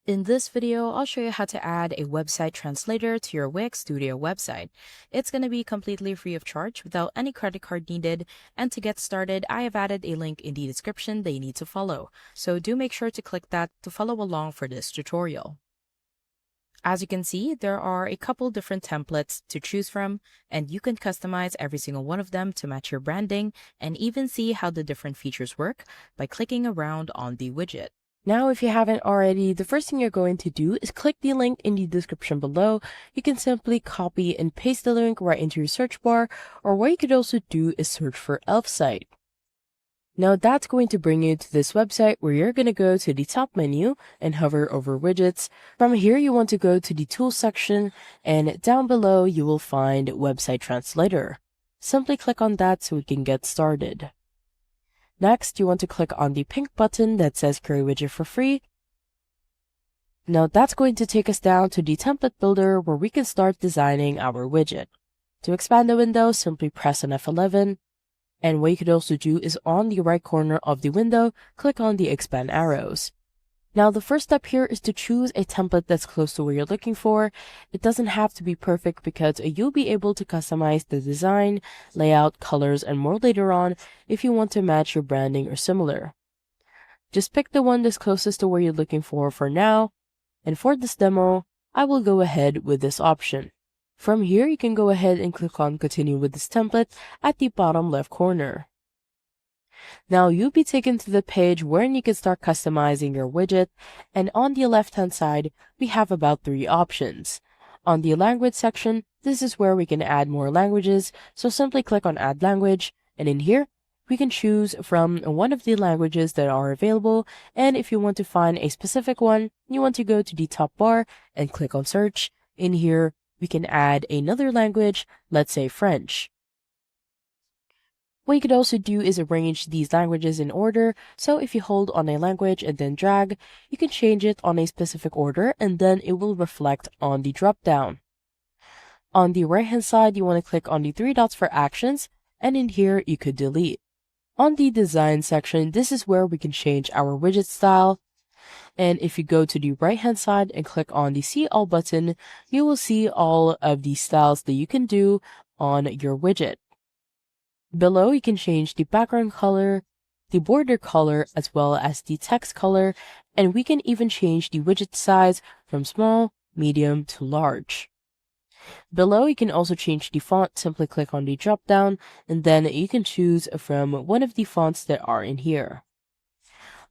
In this video, I'll show you how to add a website translator to your Wix Studio website. It's going to be completely free of charge without any credit card needed. And to get started, I have added a link in the description that you need to follow. So do make sure to click that to follow along for this tutorial. As you can see, there are a couple different templates to choose from, and you can customize every single one of them to match your branding and even see how the different features work by clicking around on the widget. Now, if you haven't already, the first thing you're going to do is click the link in the description below. You can simply copy and paste the link right into your search bar, or what you could also do is search for Elf site. Now that's going to bring you to this website where you're going to go to the top menu and hover over widgets. From here, you want to go to the tools section, and down below you will find website translator. Simply click on that so we can get started. Next, you want to click on the pink button that says Create Widget for free. Now that's going to take us down to the template builder where we can start designing our widget. To expand the window, simply press on F11. And what you could also do is on the right corner of the window, click on the expand arrows. Now the first step here is to choose a template that's close to what you're looking for. It doesn't have to be perfect because you'll be able to customize the design, layout, colors, and more later on if you want to match your branding or similar. Just pick the one that's closest to where you're looking for now, and for this demo, I will go ahead with this option. From here, you can go ahead and click on Continue with this template at the bottom left corner. Now you'll be taken to the page where you can start customizing your widget, and on the left-hand side, we have about 3 options. On the language section, this is where we can add more languages, so simply click on Add Language, and in here, we can choose from one of the languages that are available, and if you want to find a specific one, you want to go to the top bar and click on Search. In here, we can add another language, let's say French. What you could also do is arrange these languages in order, so if you hold on a language and then drag, you can change it on a specific order and then it will reflect on the drop-down. On the right-hand side, you want to click on the 3 dots for actions, and in here you could delete. On the design section, this is where we can change our widget style. And if you go to the right-hand side and click on the See All button, you will see all of the styles that you can do on your widget. Below, you can change the background color, the border color, as well as the text color, and we can even change the widget size from small, medium to large. Below, you can also change the font. Simply click on the drop-down, and then you can choose from one of the fonts that are in here.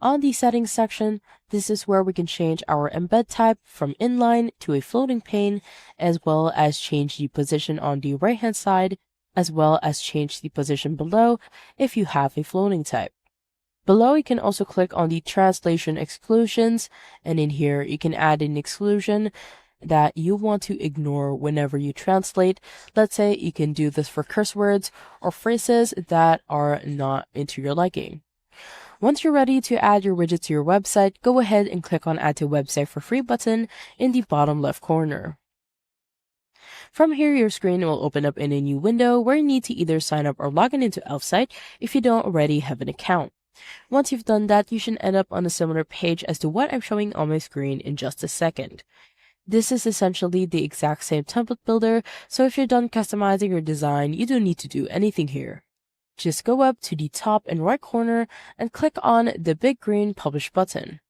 On the settings section, this is where we can change our embed type from inline to a floating pane, as well as change the position on the right-hand side, as well as change the position below if you have a floating type. Below, you can also click on the translation exclusions, and in here you can add an exclusion that you want to ignore whenever you translate. Let's say you can do this for curse words or phrases that are not into your liking. Once you're ready to add your widget to your website, go ahead and click on Add to Website for Free button in the bottom left corner. From here, your screen will open up in a new window where you need to either sign up or log in into Elf site if you don't already have an account. Once you've done that, you should end up on a similar page as to what I'm showing on my screen in just a second. This is essentially the exact same template builder, so if you're done customizing your design, you don't need to do anything here. Just go up to the top and right corner and click on the big green Publish button.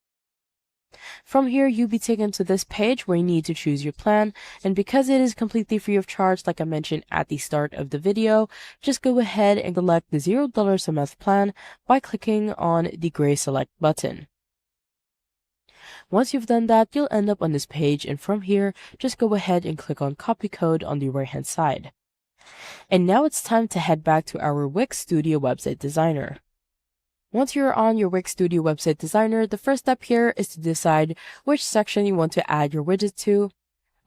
From here, you'll be taken to this page where you need to choose your plan, and because it is completely free of charge like I mentioned at the start of the video, just go ahead and select the $0 a month plan by clicking on the gray Select button. Once you've done that, you'll end up on this page, and from here, just go ahead and click on Copy Code on the right-hand side. And now it's time to head back to our Wix Studio Website Designer. Once you're on your Wix Studio Website Designer, the first step here is to decide which section you want to add your widget to.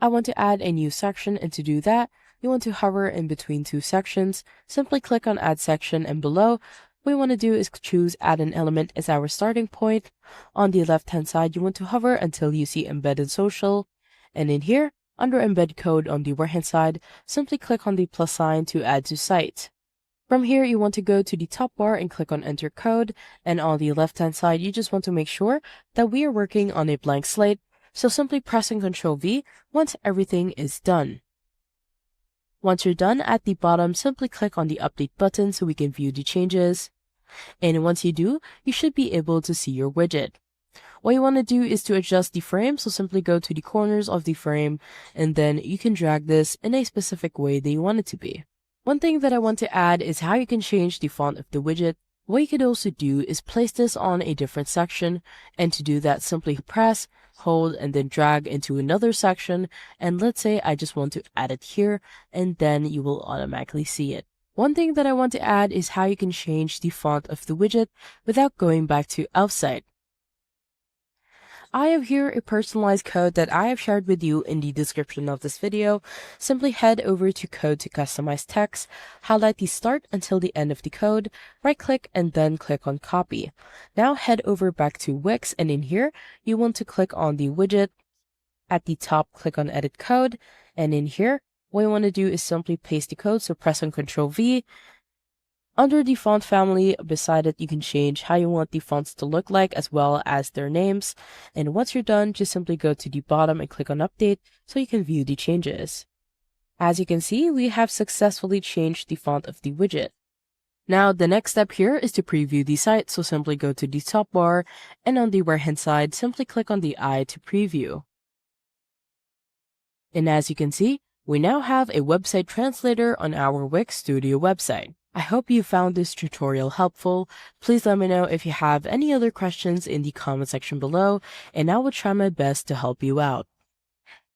I want to add a new section, and to do that, you want to hover in between 2 sections. Simply click on Add Section, and below, what we want to do is choose Add an Element as our starting point. On the left-hand side, you want to hover until you see Embedded Social, and in here, under Embed Code on the right-hand side, simply click on the plus sign to add to site. From here, you want to go to the top bar and click on Enter Code, and on the left-hand side, you just want to make sure that we are working on a blank slate, So simply pressing Ctrl V once everything is done. Once you're done, at the bottom, simply click on the update button so we can view the changes. And once you do, you should be able to see your widget. What you want to do is to adjust the frame, so simply go to the corners of the frame, and then you can drag this in a specific way that you want it to be. One thing that I want to add is how you can change the font of the widget. What you could also do is place this on a different section, and to do that, simply press, hold, and then drag into another section, and let's say I just want to add it here, and then you will automatically see it. One thing that I want to add is how you can change the font of the widget without going back to Offsite. I have here a personalized code that I have shared with you in the description of this video. Simply head over to Code to Customize Text, highlight the start until the end of the code, right-click, and then click on Copy. Now head over back to Wix, and in here, you want to click on the widget. At the top, click on Edit Code, and in here, what you want to do is simply paste the code, so press on Ctrl V. Under the font family, beside it, you can change how you want the fonts to look like as well as their names. And once you're done, just simply go to the bottom and click on Update so you can view the changes. As you can see, we have successfully changed the font of the widget. Now, the next step here is to preview the site, so simply go to the top bar, and on the right-hand side, simply click on the eye to preview. And as you can see, we now have a website translator on our Wix Studio website. I hope you found this tutorial helpful. Please let me know if you have any other questions in the comment section below, and I will try my best to help you out.